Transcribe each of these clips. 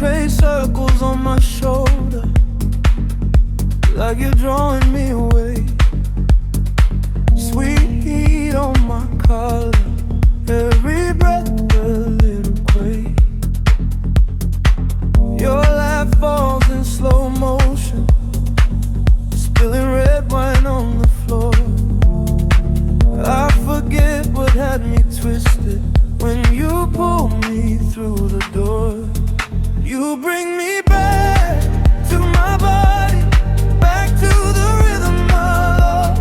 trace circles on my shoulder, like you're drawing me away. Sweet heat on my collar, every breath a little quake. Your laugh falls in slow motion, spilling red wine on the floor. I forget what had me twisted when you pull me through the door. You bring me back to my body, back to the rhythm I lost.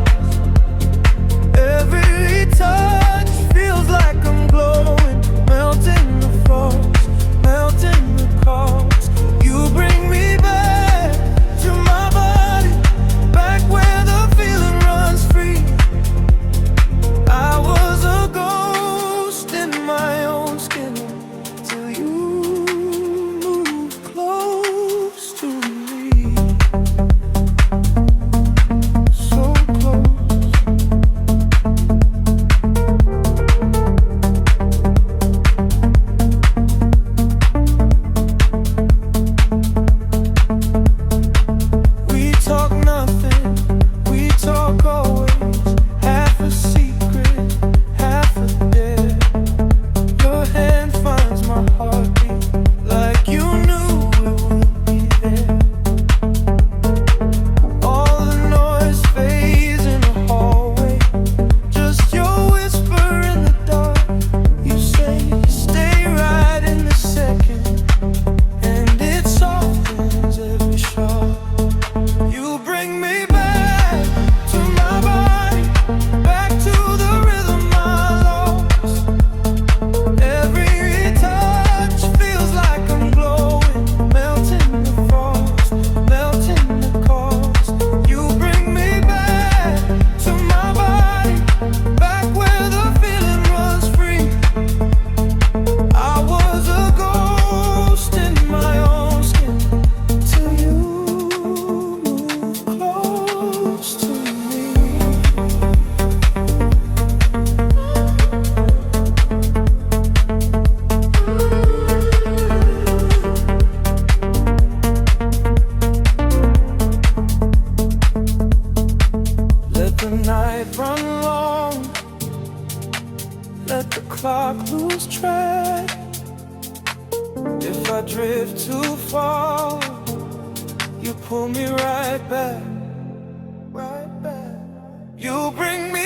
Every touch feels like I'm glowing, melting the frost, melting the cost. You bring me back to my body, back where the feeling runs free. I was a ghost in my own skin till you moved close to me. So close. We talk nothing, we talk always, half a secret, half a dare. Your hand finds my heartbeat, like you knew it would be there. All the noise fades in the hallway, just your whisper in the dark. You say, stay right in the second, and it softens every shock. You bring me back to my body, back to the rhythm I lost. Every touch feels like I'm glowing, melting the frost, melting the cost. You bring me back to my body, back where the feeling runs free. I was a ghost in my own skin till you moved close to me. Let the night run long, let the clock lose track. If I drift too far, you pull me right back, right back. You bring me